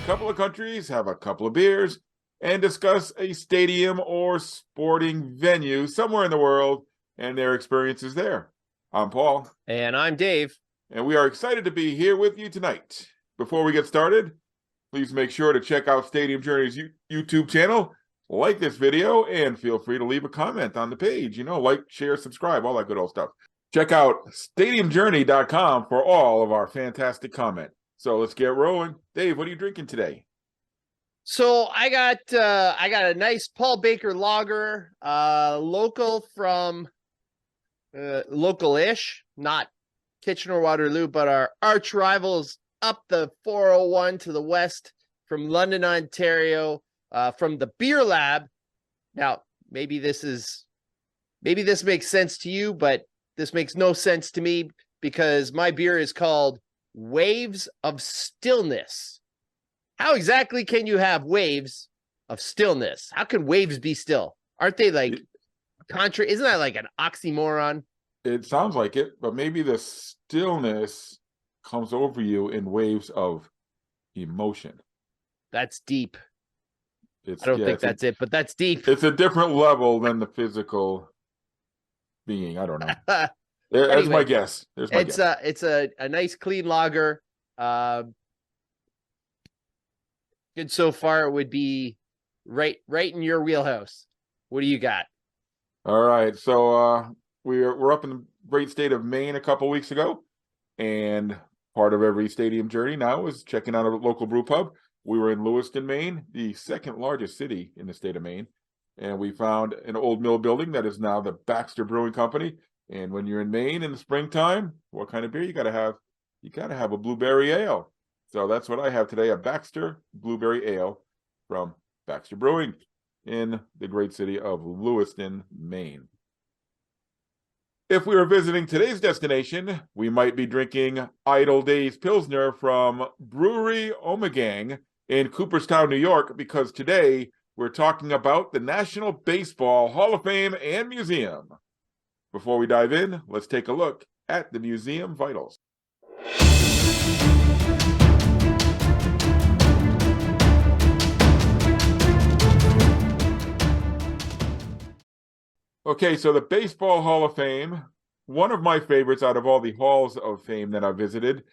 couple of countries, have a couple of beers, and discuss a stadium or sporting venue somewhere in the world and their experiences there. I'm Paul. And I'm Dave. And we are excited to be here with you tonight. Before we get started, please make sure to check out Stadium Journey's YouTube channel, like this video, and feel free to leave a comment on the page. Like, share, subscribe, all that good old stuff. Check out stadiumjourney.com for all of our fantastic comment. So let's get rolling. Dave, what are you drinking today? So I got a nice Paul Baker lager, local from local-ish, not Kitchener-Waterloo, but our arch rivals up the 401 to the west from London, Ontario, from the Beer Lab. Now, maybe this makes sense to you, but this makes no sense to me because my beer is called Waves of Stillness. How exactly can you have waves of stillness? How can waves be still? Aren't they like contra? Isn't that like an oxymoron? It sounds like it, but maybe the stillness comes over you in waves of emotion. That's deep. I don't think that's it, but that's deep. It's a different level than the physical being. I don't know. That's Anyway, my guess. It's a nice clean lager. Good so far. It would be right in your wheelhouse. What do you got? All right. So we're up in the great state of Maine a couple weeks ago, and part of every stadium journey now is checking out a local brew pub. We were in Lewiston, Maine, the second largest city in the state of Maine, and we found an old mill building that is now the Baxter Brewing Company. And when you're in Maine in the springtime, what kind of beer you got to have? You got to have a blueberry ale. So that's what I have today, a Baxter Blueberry Ale from Baxter Brewing in the great city of Lewiston, Maine. If we were visiting today's destination, we might be drinking Idle Days Pilsner from Brewery Omegang in Cooperstown, New York, because today we're talking about the National Baseball Hall of Fame and Museum. Before we dive in, let's take a look at the museum vitals. Okay, so the Baseball Hall of Fame, one of my favorites out of all the halls of fame that I've visited,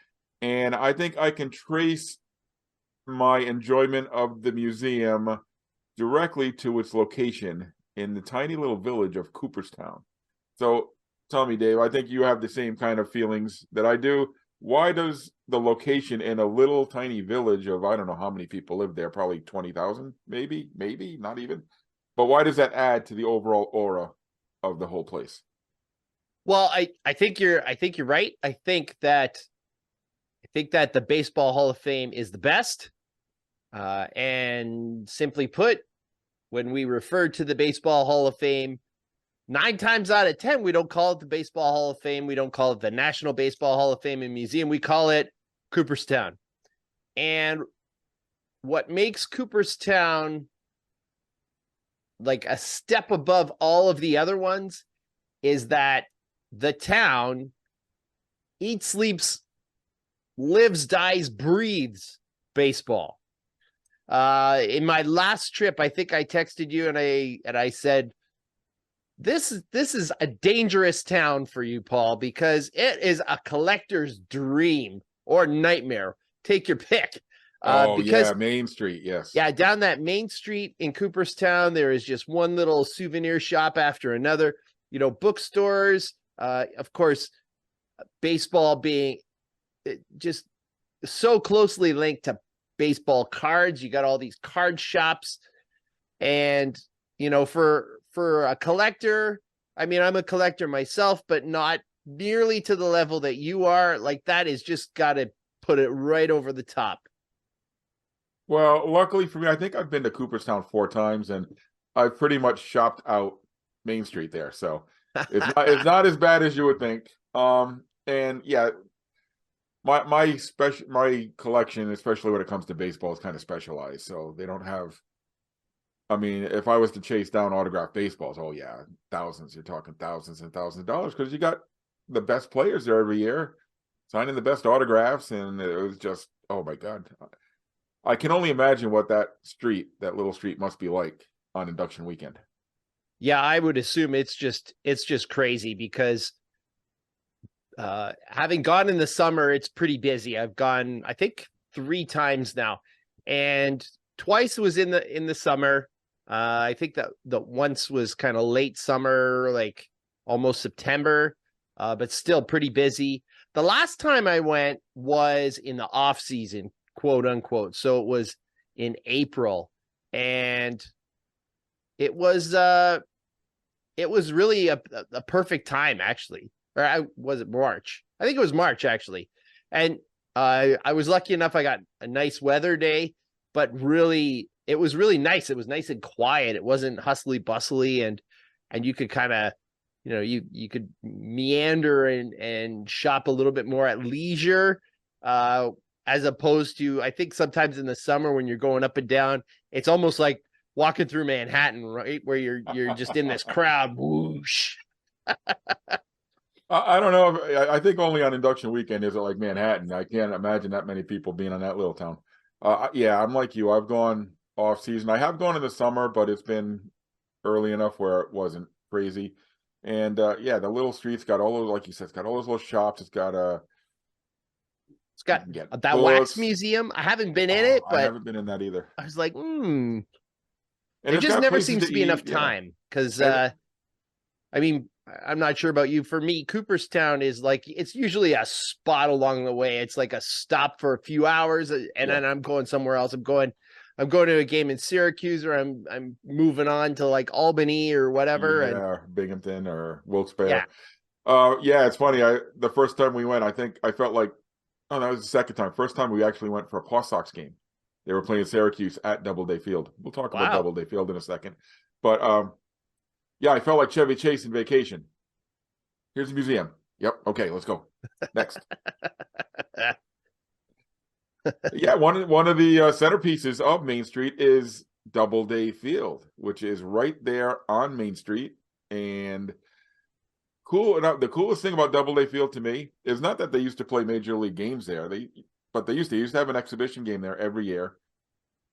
and I think I can trace my enjoyment of the museum directly to its location in the tiny little village of Cooperstown. So tell me, Dave, I think you have the same kind of feelings that I do. Why does the location in a little tiny village of, I don't know how many people live there, probably 20,000, maybe, not even. But why does that add to the overall aura of the whole place? Well, I think you're right. I think that the Baseball Hall of Fame is the best. And simply put, when we refer to the Baseball Hall of Fame, 9 times out of 10, we don't call it the Baseball Hall of Fame. We don't call it the National Baseball Hall of Fame and Museum. We call it Cooperstown. And what makes Cooperstown like a step above all of the other ones is that the town eats, sleeps, lives, dies, breathes baseball. In my last trip, I think I texted you and I said, This is a dangerous town for you, Paul, because it is a collector's dream or nightmare. Take your pick. Yeah, Main Street, yes. Yeah, down that Main Street in Cooperstown, there is just one little souvenir shop after another. Bookstores, of course, baseball being just so closely linked to baseball cards. You got all these card shops, and for a collector, I mean, I'm a collector myself, but not nearly to the level that you are. Like, that is just got to put it right over the top. Well, luckily for me, I think I've been to Cooperstown 4 times, and I've pretty much shopped out Main Street there. So it's not as bad as you would think. And yeah, my collection, especially when it comes to baseball, is kind of specialized. So they don't have. I mean, if I was to chase down autographed baseballs, oh yeah, thousands. You're talking thousands and thousands of dollars because you got the best players there every year, signing the best autographs, and it was just, oh my God. I can only imagine what that little street must be like on induction weekend. Yeah, I would assume it's just crazy because having gone in the summer, it's pretty busy. I've gone, I think, 3 times now, and twice was in the summer. I think that the once was kind of late summer, like almost September, but still pretty busy. The last time I went was in the off season, quote unquote. So it was in April, and it was really a perfect time, actually. Or was it March? I think it was March, actually. And I was lucky enough. I got a nice weather day, but really, it was really nice. It was nice and quiet. It wasn't hustly bustly, and you could kind of, you could meander and shop a little bit more at leisure, as opposed to, I think sometimes in the summer when you're going up and down, it's almost like walking through Manhattan, right? Where you're just in this crowd, whoosh. I don't know. I think only on induction weekend is it like Manhattan. I can't imagine that many people being on that little town. Yeah, I'm like you. I've gone off season. I have gone in the summer, but it's been early enough where it wasn't crazy. And yeah, the little streets got all those, like you said, it's got all those little shops. It's got It's you got can get that wax books. museum. I haven't been in Oh, it, I but haven't been in that either. I was like, And there it's just got never places seems to to be enough eat. Yeah. time because Every, I mean, I'm not sure about you. For me, Cooperstown is like, it's usually a spot along the way. It's like a stop for a few hours, and yeah. then I'm going somewhere else. I'm going to a game in Syracuse, or I'm moving on to like Albany or whatever. And Yeah, Binghamton or Wilkes-Barre. yeah, Yeah, it's funny. The first time we went, I think I felt like, oh, that was the second time. First time we actually went for a Paw Sox game. They were playing Syracuse at Doubleday Field. We'll talk about wow. Doubleday Field in a second. But yeah, I felt like Chevy Chase in Vacation. Here's the museum. Yep. Okay, let's go. Next. Yeah, one of the centerpieces of Main Street is Doubleday Field, which is right there on Main Street. And cool enough, the coolest thing about Doubleday Field to me is not that they used to play major league games there. But they used to have an exhibition game there every year.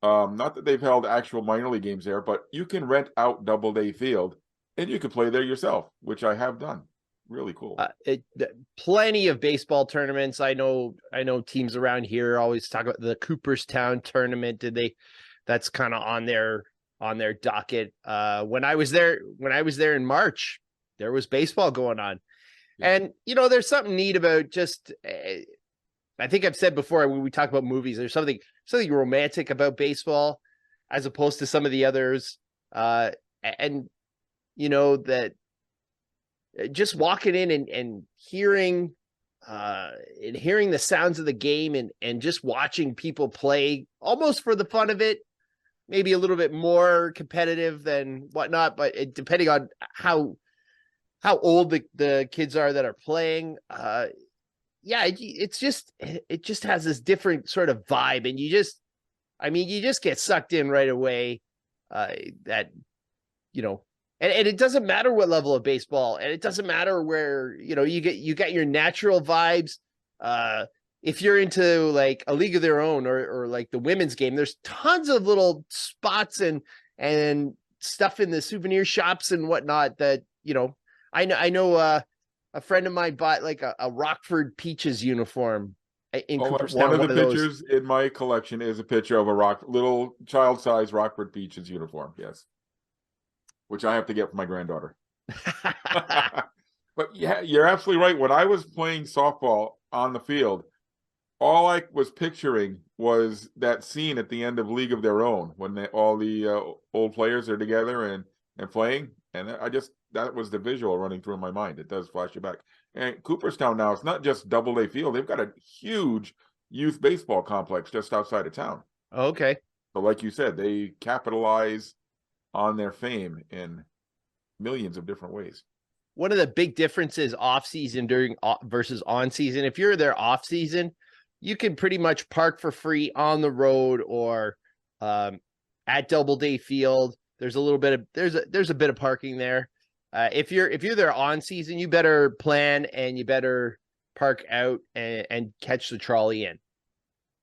Not that they've held actual minor league games there, but you can rent out Doubleday Field and you can play there yourself, which I have done. Really cool. Plenty of baseball tournaments. I know teams around here always talk about the Cooperstown tournament. That's kind of on their docket. When I was there in March, there was baseball going on. Yeah. And there's something neat about just I think I've said before when we talk about movies, there's something romantic about baseball as opposed to some of the others. And that just walking in and hearing the sounds of the game and just watching people play almost for the fun of it, maybe a little bit more competitive than whatnot, but depending on how old the kids are that are playing, yeah, it just has this different sort of vibe, and you just get sucked in right away. That and it doesn't matter what level of baseball, and it doesn't matter where you get your natural vibes. If you're into like a league of their own or like the women's game, there's tons of little spots and stuff in the souvenir shops and whatnot that I know a friend of mine bought like a Rockford Peaches uniform in One Cooperstown, of the one of those. pictures in my collection is a picture of a little child-sized Rockford Peaches uniform. Yes, which I have to get for my granddaughter. But yeah, you're absolutely right. When I was playing softball on the field, all I was picturing was that scene at the end of League of Their Own when all the old players are together and playing, and that was the visual running through my mind. It does flash you back. And Cooperstown now, it's not just Doubleday Field; they've got a huge youth baseball complex just outside of town. Okay. So, like you said, they capitalize on their fame in millions of different ways. One of the big differences off season versus on season, if you're there off season, you can pretty much park for free on the road or at Doubleday Field. There's a little bit of there's a bit of parking there. If you're there on season, you better plan and you better park out and catch the trolley in.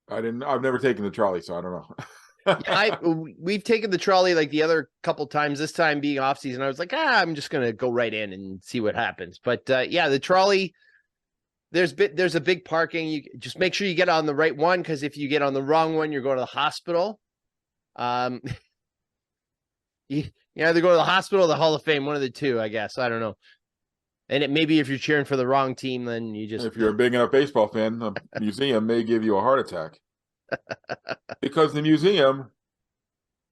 I've never taken the trolley, so I don't Yeah, know. we've taken the trolley like the other couple times. This time being off season, I was like, I'm just gonna go right in and see what happens. But yeah, the trolley. There's a big parking. You just make sure you get on the right one, because if you get on the wrong one, you're going to the hospital. Um, you either go to the hospital or the Hall of Fame, one of the two, I guess. I don't know. And maybe if you're cheering for the wrong team, then you just If you're a big enough baseball fan, the museum may give you a heart attack. Because the museum,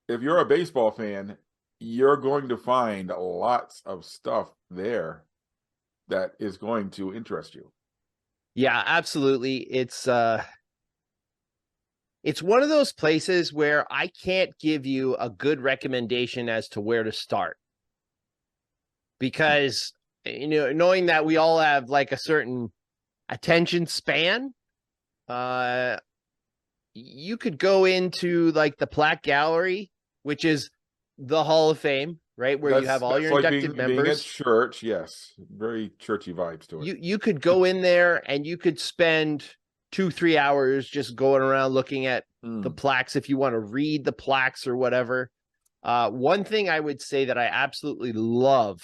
if you're a baseball fan, you're going to find lots of stuff there that is going to interest you. Yeah, absolutely. It's one of those places where I can't give you a good recommendation as to where to start, because knowing that we all have like a certain attention span, you could go into like the plaque gallery, which is the Hall of Fame, right, where you have all That's your like inducted being at members. church. Yes, very churchy vibes to it. You could go in there and you could spend 2-3 hours just going around looking at the plaques if you want to read the plaques or whatever. One thing I would say that I absolutely love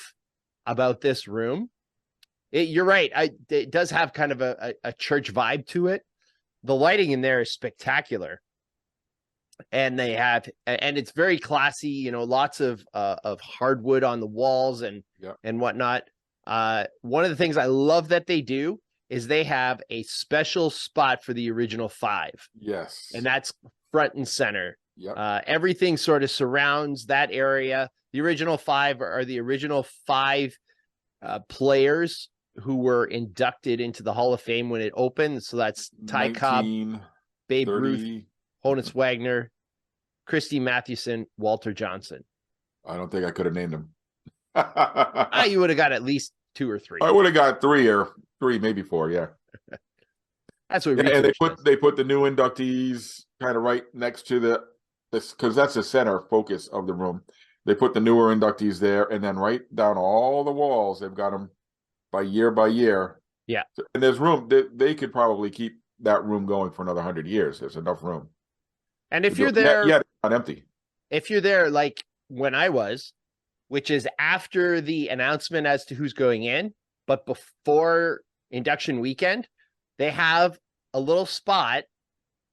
about this room, you're right, it does have kind of a church vibe to it. The lighting in there is spectacular, and it's very classy. Lots of hardwood on the walls and whatnot. One of the things I love that they do is they have a special spot for the original five. Yes. And that's front and center. Yep. Everything sort of surrounds that area. The original five are the original five players who were inducted into the Hall of Fame when it opened. So that's Ty Cobb, Babe 30. Ruth, Honus Wagner, Christy Mathewson, Walter Johnson. I don't think I could have named them. You would have got at least 2 or 3. I would have got 3, maybe 4. Yeah. That's what. And they put the new inductees kind of right next to this, because that's the center focus of the room. They put the newer inductees there, and then right down all the walls, they've got them by year. Yeah. And there's room. They could probably keep that room going for another 100 years. There's enough room. And if you're there, yeah, it's not empty. If you're there, like when I was, which is after the announcement as to who's going in, but before induction weekend, they have a little spot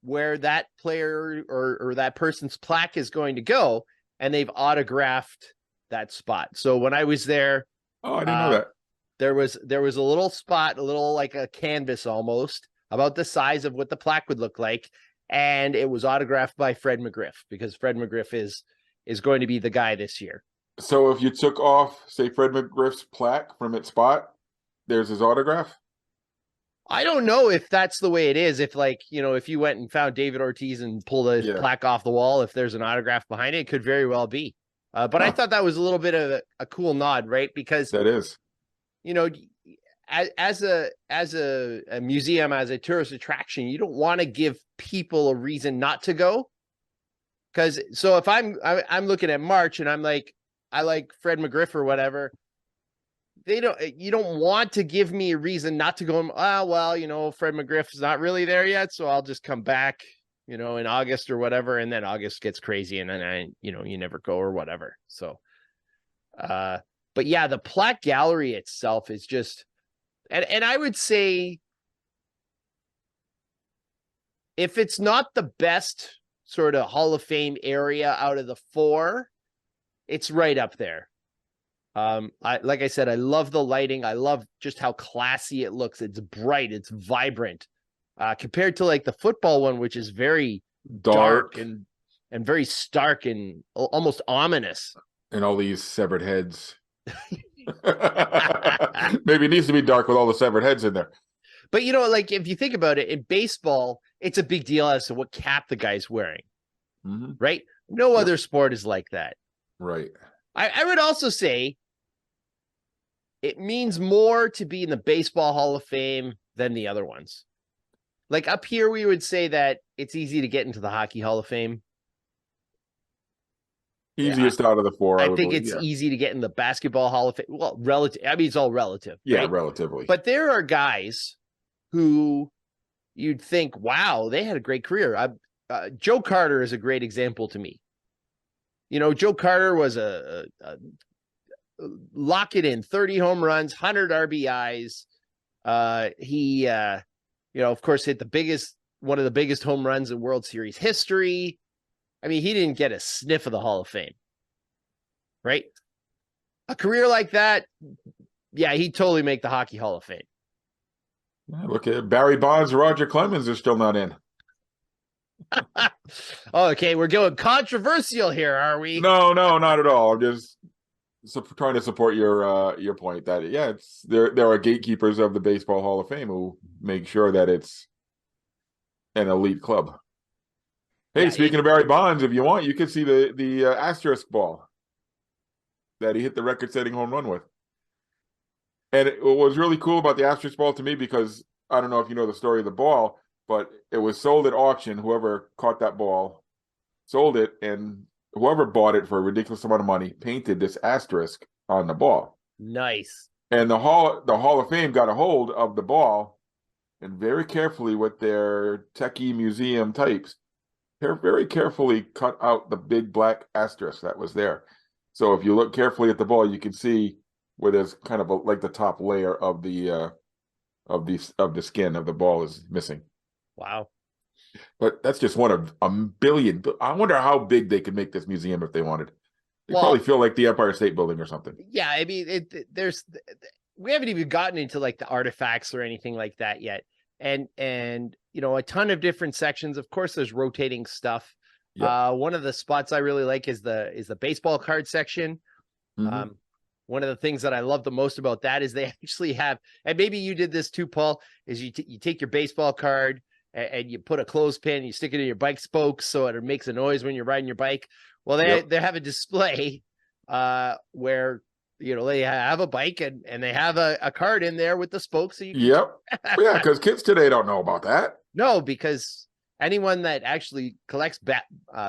where that player or that person's plaque is going to go, and they've autographed that spot. So when I was there, I didn't know that. There was a little spot, a little like a canvas almost, about the size of what the plaque would look like, and it was autographed by Fred McGriff, because Fred McGriff is going to be the guy this year. So if you took off, say, Fred McGriff's plaque from its spot, there's his autograph? I don't know if that's the way it is. If if you went and found David Ortiz and pulled a plaque off the wall, if there's an autograph behind it, it could very well be. But I thought that was a little bit of a cool nod, right? Because that is, as a museum, as a tourist attraction, you don't want to give people a reason not to go. Because if I'm looking at March and I'm like, I like Fred McGriff or whatever, you don't want to give me a reason not to go. Fred McGriff is not really there yet, so I'll just come back, in August or whatever, and then August gets crazy, and then you never go or whatever. So, but yeah, the plaque gallery itself is just, and I would say, if it's not the best sort of Hall of Fame area out of the 4, it's right up there. Like I said, I love the lighting. I love just how classy it looks. It's bright, it's vibrant. Compared to like the football one, which is very dark and very stark and almost ominous. And all these severed heads. Maybe it needs to be dark with all the severed heads in there. But like if you think about it, in baseball, it's a big deal as to what cap the guy's wearing. Mm-hmm. Right? No other sport is like that. Right. I would also say it means more to be in the Baseball Hall of Fame than the other ones. Like up here, we would say that it's easy to get into the Hockey Hall of Fame. Easiest out of the 4. I think it's easy to get in the Basketball Hall of Fame. Well, relative. I mean, it's all relative. Yeah, right? relatively. But there are guys who you'd think, wow, they had a great career. Joe Carter is a great example to me. Joe Carter was a lock it in 30 home runs, 100 RBIs. He, of course, hit one of the biggest home runs in World Series history. I mean, he didn't get a sniff of the Hall of Fame, right? A career like that, yeah, he'd totally make the Hockey Hall of Fame. Yeah, look at Barry Bonds, Roger Clemens are still not in. Okay, we're going controversial here, are we? No, not at all. I'm just trying to support your point that there are gatekeepers of the Baseball Hall of Fame who make sure that it's an elite club. Hey, speaking of Barry Bonds, if you want, you can see the asterisk ball that he hit the record-setting home run with. And what was really cool about the asterisk ball to me, because I don't know if you know the story of the ball, but it was sold at auction. Whoever caught that ball sold it, and whoever bought it for a ridiculous amount of money painted this asterisk on the ball. Nice. And the Hall of Fame got a hold of the ball, and very carefully with their techie museum types, they're very carefully cut out the big black asterisk that was there. So if you look carefully at the ball, you can see where there's kind of like the top layer of the skin of the ball is missing. Wow. But that's just one of a billion. I wonder how big they could make this museum if they wanted. They probably feel like the Empire State Building or something. Yeah, I mean, we haven't even gotten into like the artifacts or anything like that yet. And a ton of different sections. Of course, there's rotating stuff. Yep. One of the spots I really like is the baseball card section. Mm-hmm. One of the things that I love the most about that is they actually have, and maybe you did this too, Paul, is you take your baseball card and you put a clothespin, you stick it in your bike spokes so it makes a noise when you're riding your bike. Well, they have a display where they have a bike and they have a card in there with the spokes. So you can yeah, because kids today don't know about that. No, because anyone that actually collects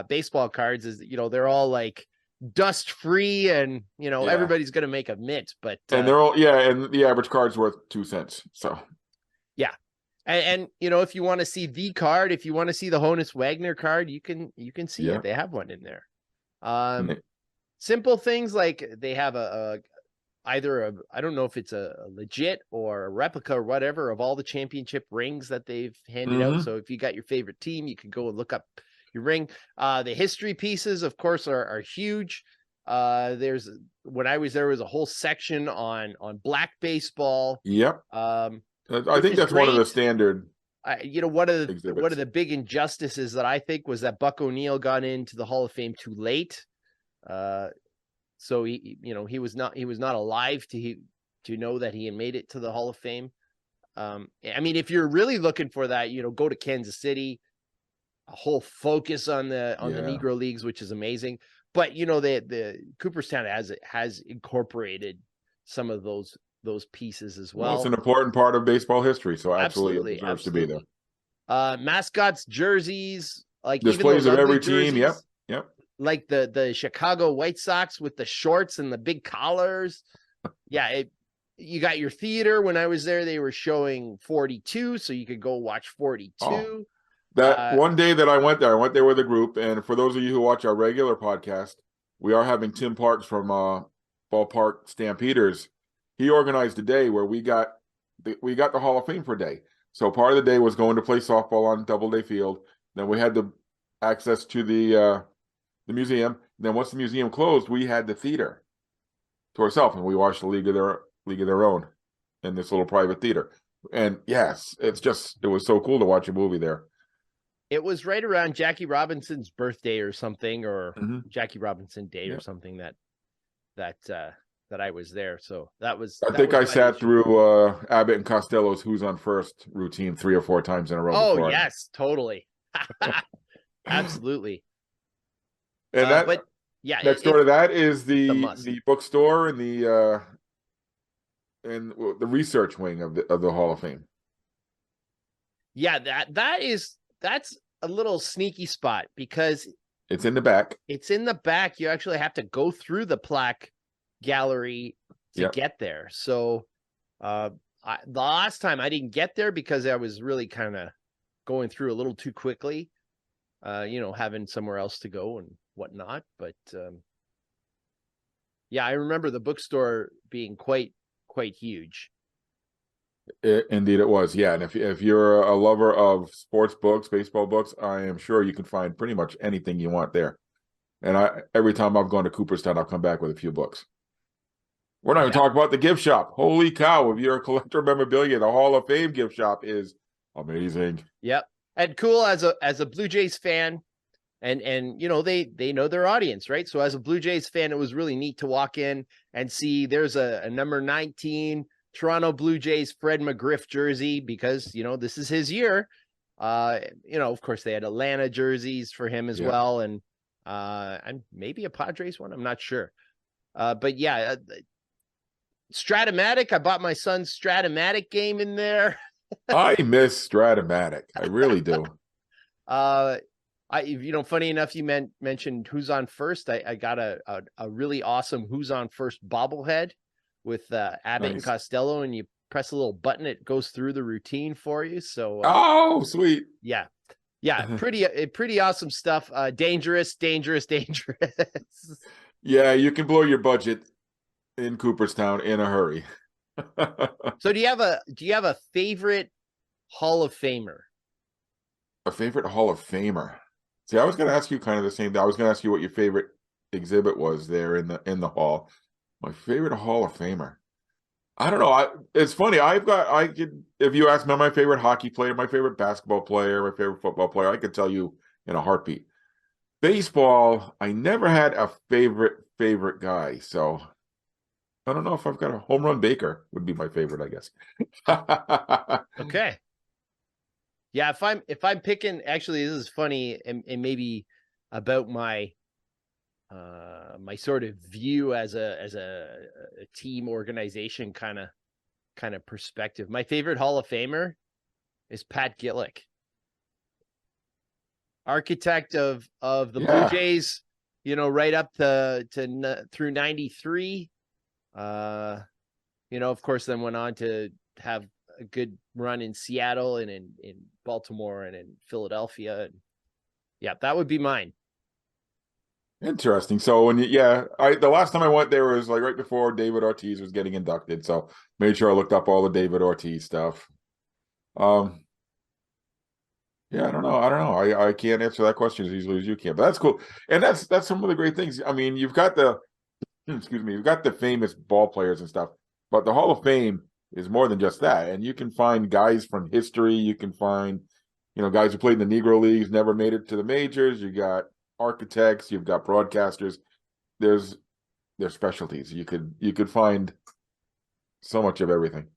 baseball cards is they're all like dust free, and everybody's gonna make a mint, but and they're all and the average card's worth 2 cents. So yeah. And if you want to see the card, if you want to see the Honus Wagner card, you can see it. They have one in there. Simple things like they have either I don't know if it's a legit or a replica or whatever of all the championship rings that they've handed out. So if you got your favorite team, you can go and look up your ring. The history pieces, of course, are huge. When I was there was a whole section on black baseball. Yep. I think that's one of the standard. One of the big injustices that I think was that Buck O'Neil got into the Hall of Fame too late. So he was not alive to know that he had made it to the Hall of Fame. I mean, if you're really looking for that, go to Kansas City. A whole focus on the Negro Leagues, which is amazing. But the Cooperstown has incorporated some of those pieces as well. It's an important part of baseball history, so absolutely it deserves to be there. Mascots, jerseys, like displays of every jerseys, team. Yep. Like the Chicago White Sox with the shorts and the big collars. Yeah, you got your theater. When I was there, they were showing 42, so you could go watch 42. Oh. That one day that I went there with a group. And for those of you who watch our regular podcast, we are having Tim Parks from Ballpark Stampeders. He organized a day where we got the Hall of Fame for a day. So part of the day was going to play softball on Doubleday Field. Then we had the access to the museum. Then once the museum closed, we had the theater to ourselves, and we watched the League of Their Own in this little private theater. And yes, it was so cool to watch a movie there. It was right around Jackie Robinson's birthday or something, or Jackie Robinson Day or something that I was there. So I think I sat through Abbott and Costello's "Who's on First" routine 3 or 4 times in a row. Oh yes, totally, absolutely. And next door to that is the bookstore and the research wing of the Hall of Fame. Yeah, that's a little sneaky spot because it's in the back. You actually have to go through the plaque gallery to get there. So the last time I didn't get there because I was really kind of going through a little too quickly, having somewhere else to go and whatnot. But yeah, I remember the bookstore being quite huge. Indeed, it was. Yeah, and if you're a lover of sports books, baseball books, I am sure you can find pretty much anything you want there. And every time I've gone to Cooperstown, I'll come back with a few books. We're not even Yeah. talking about the gift shop. Holy cow! If you're a collector of memorabilia, the Hall of Fame gift shop is amazing. Yep. And cool as a Blue Jays fan, and they know their audience, right? So as a Blue Jays fan, it was really neat to walk in and see there's a number 19 Toronto Blue Jays Fred McGriff jersey, because this is his year. Of course they had Atlanta jerseys for him as well, and maybe a Padres one, I'm not sure. But yeah, Stratomatic, I bought my son's Stratomatic game in there. I miss Stratomatic. I really do. Funny enough, you mentioned Who's on First. I got a really awesome Who's on First bobblehead with Abbott and Costello, and you press a little button, it goes through the routine for you. So oh, sweet. Yeah, pretty awesome stuff. Dangerous. Yeah, you can blow your budget in Cooperstown in a hurry. So do you have a favorite Hall of Famer? A favorite Hall of Famer? See, I was going to ask you kind of the same thing. I was going to ask you what your favorite exhibit was there in the hall. My favorite Hall of Famer. I don't know. It's funny. If you ask me my favorite hockey player, my favorite basketball player, my favorite football player, I could tell you in a heartbeat. Baseball, I never had a favorite guy. So I don't know if I've got a home run Baker would be my favorite, I guess. Okay. Yeah, if I'm picking, actually, this is funny, and maybe about my my sort of view as a team organization kind of perspective. My favorite Hall of Famer is Pat Gillick, architect of the Blue Jays, right up to through 93. Of course, then went on to have a good run in Seattle and in Baltimore and in Philadelphia. Yeah, that would be mine. Interesting. So the last time I went there was like right before David Ortiz was getting inducted. So made sure I looked up all the David Ortiz stuff. Yeah, I don't know. I can't answer that question as easily as you can, but that's cool. And that's some of the great things. I mean, you've got you've got the famous ball players and stuff, but the Hall of Fame is more than just that. And you can find guys from history. You can find, guys who played in the Negro Leagues, never made it to the majors. You got architects, you've got broadcasters. There's specialties. You could find so much of everything.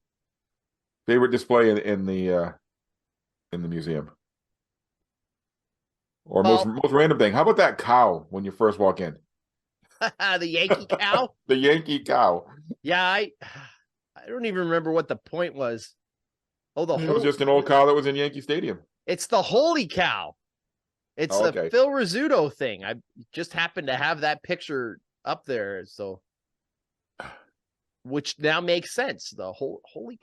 Favorite display in the museum, or most random thing. How about that cow when you first walk in? The Yankee cow. The Yankee cow. Yeah, I don't even remember what the point was. Oh, it was just an old cow that was in Yankee Stadium. It's the holy cow. It's the Phil Rizzuto thing. I just happened to have that picture up there, so which now makes sense. The holy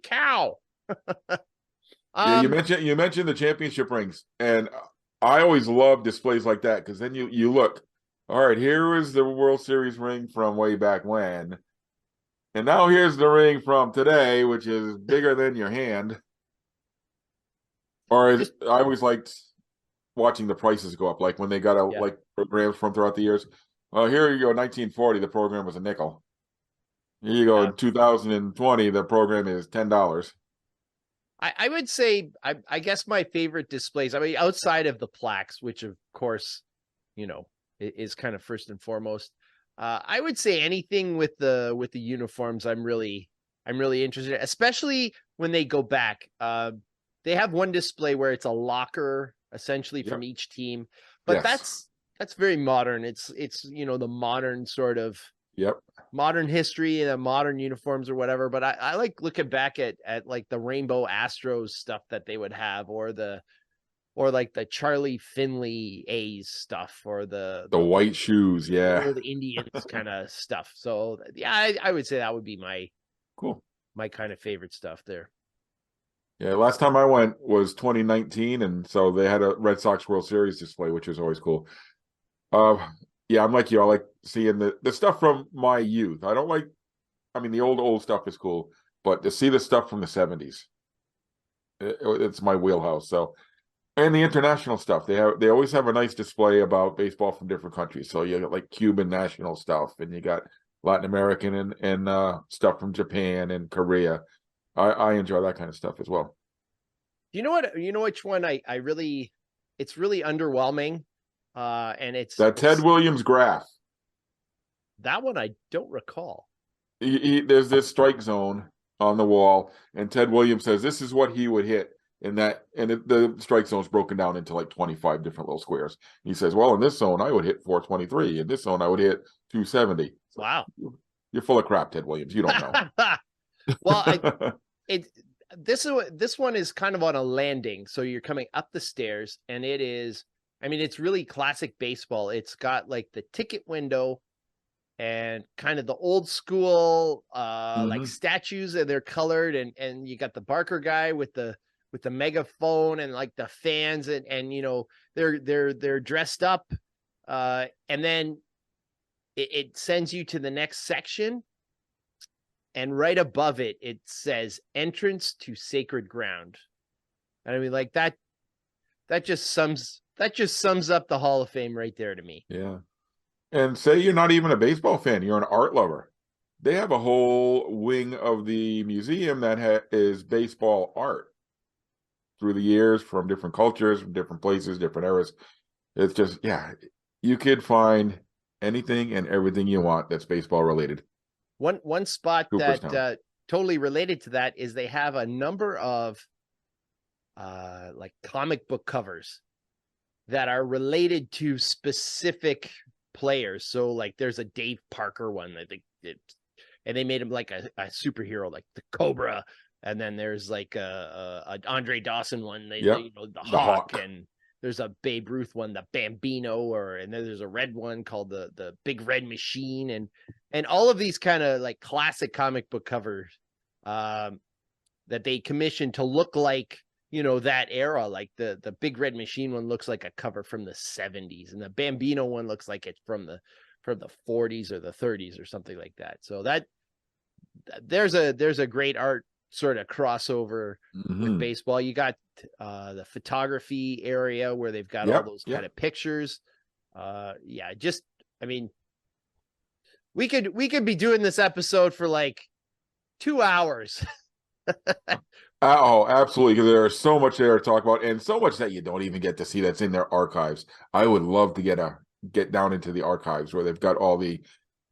cow. Yeah, you mentioned the championship rings, and I always love displays like that because then you look. All right, here is the World Series ring from way back when, and now here's the ring from today, which is bigger than your hand. I always liked watching the prices go up, like when they got like programs from throughout the years. Here you go, 1940, the program was a nickel. Here you go, in 2020, the program is $10. I would say, I guess my favorite displays, I mean, outside of the plaques, which of course, is kind of first and foremost. I would say anything with the uniforms, I'm really interested in, especially when they go back. They have one display where it's a locker essentially from each team, but that's very modern. It's the modern sort of modern history and the modern uniforms or whatever. But I like looking back at like the Rainbow Astros stuff that they would have, or like the Charlie Finley A's stuff, or the white shoes, old Indians kind of stuff. So yeah, I would say that would be my kind of favorite stuff there. Yeah, last time I went was 2019, and so they had a Red Sox World Series display, which was always cool. Uh, yeah, I'm like you. I like seeing the stuff from my youth. I don't like. I mean, the old stuff is cool, but to see the stuff from the '70s, it's my wheelhouse. So, and the international stuff, they always have a nice display about baseball from different countries. So you got like Cuban national stuff, and you got Latin American and stuff from Japan and Korea. I enjoy that kind of stuff as well. You know what? You know which one I really, it's really underwhelming. And That Ted it's Williams graph. that one I don't recall. There's this strike zone on the wall, and Ted Williams says this is what he would hit in that, and the strike zone is broken down into like 25 different little squares. He says, well, in this zone I would hit 423, in this zone I would hit 270. So Wow. you're full of crap, Ted Williams. You don't know. Well, it this one is kind of on a landing, so you're coming up the stairs, and it is. I mean, it's really classic baseball. It's got like the ticket window and kind of the old school like statues, and they're colored, and you got the Barker guy with the megaphone and like the fans, and you know they're dressed up, and then it sends you to the next section, and right above it it says entrance to sacred ground. And I mean, like that just sums up the Hall of Fame right there to me. Yeah. And say you're not even a baseball fan, you're an art lover. They have a whole wing of the museum that is baseball art through the years from different cultures, from different places, different eras. It's just, yeah, you could find anything and everything you want that's baseball related. One spot that Cooperstown. totally related to that is they have a number of like comic book covers that are related to specific players. So like there's a Dave Parker one that and they made him like a superhero, like the Cobra. And then there's like a Andre Dawson one, Yep. you know, the The Hawk, Hawk. and there's a Babe Ruth one, the Bambino, and then there's a red one called the Big Red Machine, and all of these kind of like classic comic book covers that they commissioned to look like, you know, that era. Like the Big Red Machine one looks like a cover from the 70s, and the Bambino one looks like it's from the 40s or the 30s or something like that. So that there's a great art sort of crossover with baseball. You got the photography area where they've got all those kind of pictures. Yeah, just, I mean, we could be doing this episode for like 2 hours. Oh, absolutely. Because there's so much there to talk about, and so much that you don't even get to see that's in their archives. I would love to get down into the archives where they've got all the,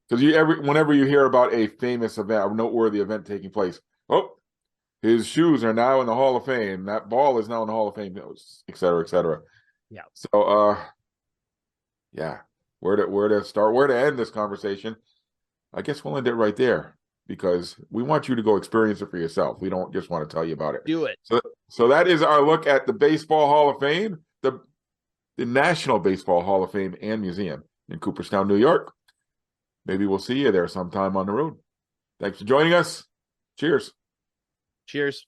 because whenever you hear about a famous event, a noteworthy event taking place, oh, his shoes are now in the Hall of Fame. That ball is now in the Hall of Fame, et cetera, et cetera. Yeah. So, yeah, where to start, where to end this conversation? I guess we'll end it right there because we want you to go experience it for yourself. We don't just want to tell you about it. Do it. So that is our look at the Baseball Hall of Fame, the National Baseball Hall of Fame and Museum in Cooperstown, New York. Maybe we'll see you there sometime on the road. Thanks for joining us. Cheers. Cheers.